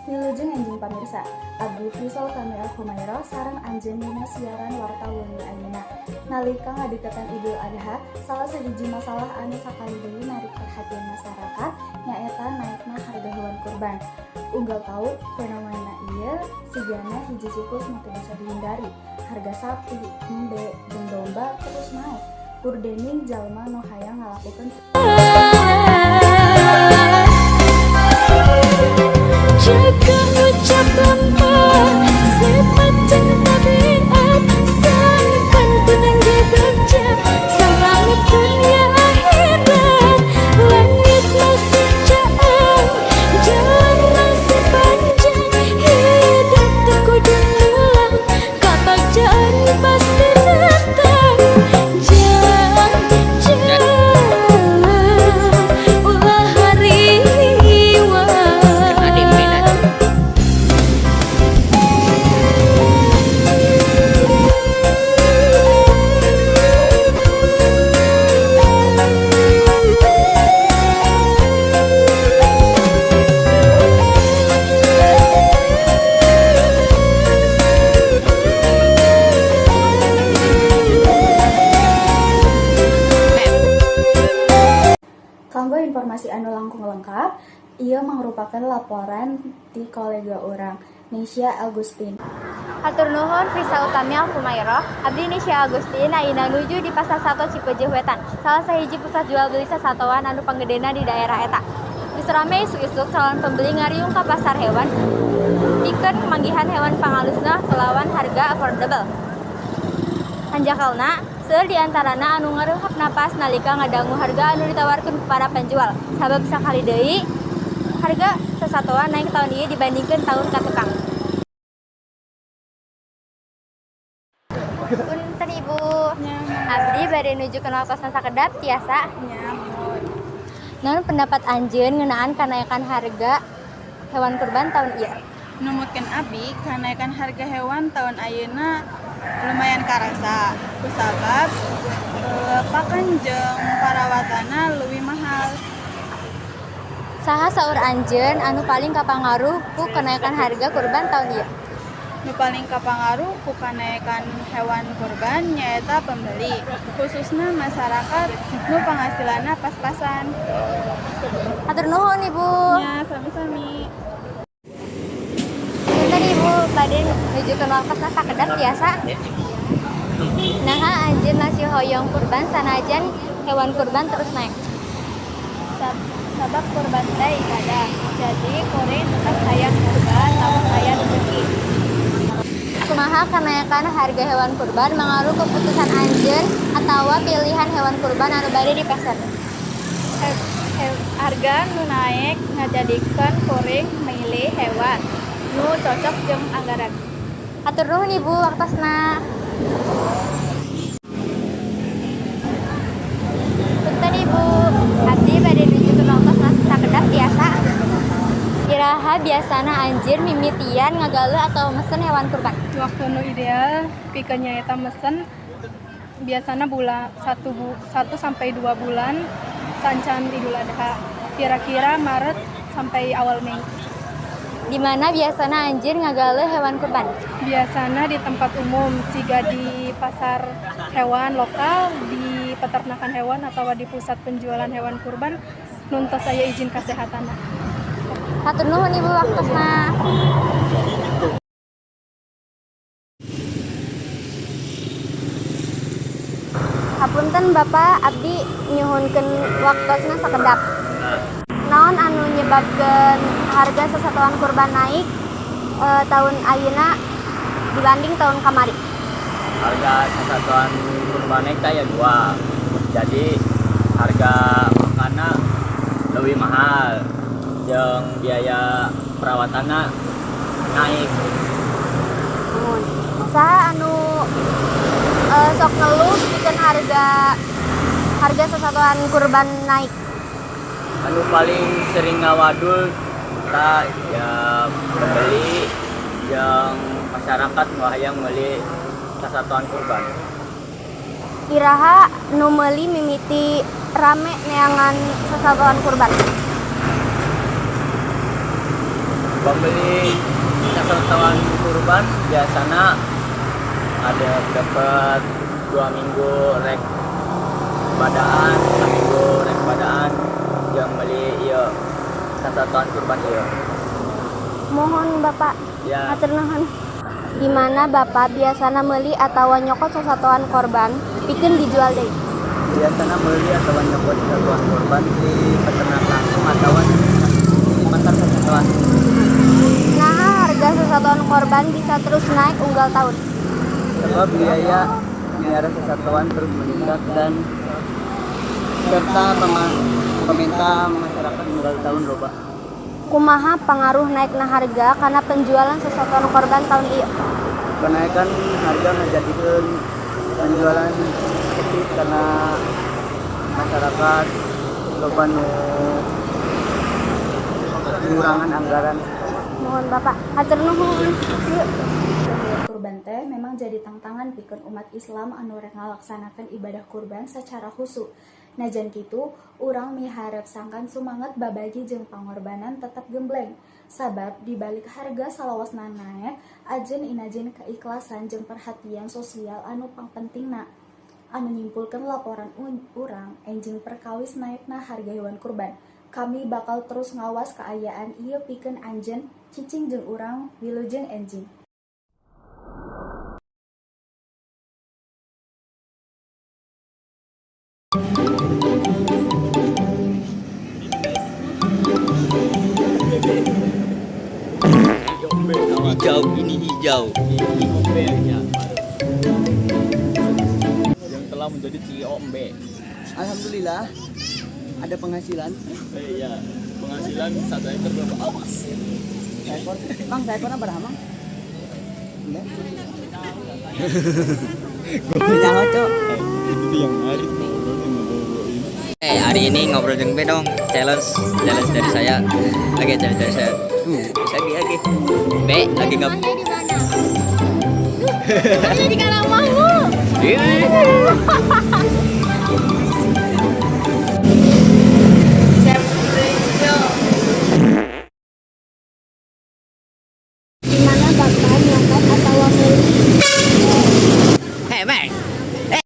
Wilujeng anjing pamirsa, Abdi Fisal Kamil Humairo sareng anjeun dina siaran warta Wengi Ayeuna. Nalika ngadiketan Idul Adha, salah sahiji masalah anu sakali deui narik perhatian masyarakat nyaeta naikna harga hewan kurban. Unggal tahu fenomena ieu sigana hiji siklus nu teu bisa dihindari. Harga sapi, embe, jeung domba terus naik. Kurdening jalma nu hayang ngalakukeun jaga ucap lempar sepanjang tabiat sangkan tenang dibaca selamat dunia akhirat langit masih caang jalan masih panjang hidup terkudu ulang kebahagiaan pasti datang jalan ulah hari Kanggo informasi anu langkung lengkap, ieu mangrupakan laporan ti kolega urang, Nisha Agustin. Hatur nuhun Fisa Utami Alfumairo, abdi Nisha Agustin ayeuna nuju di Pasar Sato Cipeujeuh Wetan, salah sahiji pusat jual beli sasatoan anu panggedena di daerah eta. Geus rame isuk-isuk calon pembeli ngariung ka pasar hewan, pikeun manggihan hewan pangalusna kelawan harga affordable. Hanjakalna, seueur di antarana anu ngareunghap napas nalika ngadangu harga anu ditawarkeun ku para penjual. Sabab sakali deui harga sasatoan naik tahun ieu dibandingkeun tahun ka tukang. Punten Ibu. Abdi bade nuju kenal kosna sakedap tiasa. Naon pendapat anjeun ngeunaan kanaikan harga hewan kurban tahun ieu? Numutkeun abi kanaikan harga hewan tahun ayeuna lumayan karasa kusabab pakan jeung parawatana leuwih mahal. Saha saur anjeun anu paling kapangaruh ku kenaikan harga kurban tahun ieu? Nu paling kapangaruh ku kanaikan hewan kurban nyaeta pembeli, khususna masyarakat nu penghasilanna pas-pasan. Hatur nuhun Ibu. Ya, sami-sami. Punten Ibu, bade nuju kenal kosna sakedap tiasa. Naha anjeun masih hoyong kurban sanajan hewan kurban terus naik? Sabab kurban teh ibadah, jadi kuring tetap hayang harga lamun aya rezeki. Kumaha kanaikan harga hewan kurban mengaruh keputusan anjeun atawa pilihan hewan kurban anu bade dipeser? Harga nu naek ngajadikeun kuring milih hewan nu cocok jeung anggaran. Hatur nuhun Ibu waktosna. Punten Ibu, abdi bade nuju kenal kosna sakedap tiasa. Iraha biasana anjeun mimitian ngagaluh atau mesen hewan kurban? Waktu nu ideal pikeun nyaeta mesen biasana bulan 1 sampai 2 bulan sancan Idul Adha, kira-kira Maret sampai awal Mei. Di mana biasana anjeun ngagaluh hewan kurban? Biasana di tempat umum, siga di pasar hewan lokal, di peternakan hewan atau di pusat penjualan hewan kurban nuntos aya izin kesehatan. Hatur nuhun Ibu waktosna. Hapunten Bapak, abdi nyuhunkeun waktosna sakedap. Naon anu nyebabkeun harga sasatoan kurban naik tahun ayeuna dibanding tahun kamari? Harga sasatoan kurban naik aya dua. Jadi harga makana lebih mahal jeung biaya perawatanna naik. Saha anu sok ngeluh pikeun harga sasatoan kurban naik? Anu paling sering ngawadul ta ya pembeli jeung masyarakat nu hayang meuli sasatoan kurban. Iraha nu meuli mimiti rame neangan sasatoan kurban? Pembeli kesatuan kurban biasanya ada dapat 2 minggu rek badaan, 2 minggu rek badaan yang beli iya kesatuan kurban iya. Mohon Bapak Ya, atur nuhun. Di mana Bapak biasana meuli atawa nyokot sasatuan korban pikeun dijual deui? biasanya beli atau nyokot kesatuan kurban di peternak langsung atau di pasar kesatuan. Nah, harga sasatuan korban bisa terus naik unggal tahun. Sebab biaya melihara kesatuan terus meningkat dan serta pemerintah masyarakat unggal tahun loba. Kumaha pengaruh naikna harga karena penjualan sasatuan korban tahun ieu? Kenaikan harga menjadikan penjualan sedikit karena masyarakat loba nu pengurangan anggaran. Mohon Bapak atur nuhun. Yuk. Kurban teh memang jadi tantangan pikeun umat Islam anu rek ngalaksanakeun ibadah kurban secara khusyuk. Najan kitu, urang miharep sangkan sumanget babagi jeung pangorbanan tetap gembleng. Sabab dibalik harga salawasna naek, ajeun inajeun keikhlasan jeung perhatian sosial anu pangpentingna. Anu nyimpulkeun laporan urang enjing perkawis naikna harga hewan kurban. Kami bakal terus ngawas keayaan ieu pikeun anjeun cicing jeung urang wilujeng enjing. Hijau ini hijau. Yang telah menjadi ciri ombe. Alhamdulillah ada penghasilan. Iya, penghasilan 1 ekor berapa amas? Ekor, bang, ekornya berapa bang? Nyawa cok. Itu yang hari hari ini ngobrol dengan B dong. Challenge dari saya. Oke, challenge dari saya. Lagi. B lagi nggak? Di mana? Di Karamamu.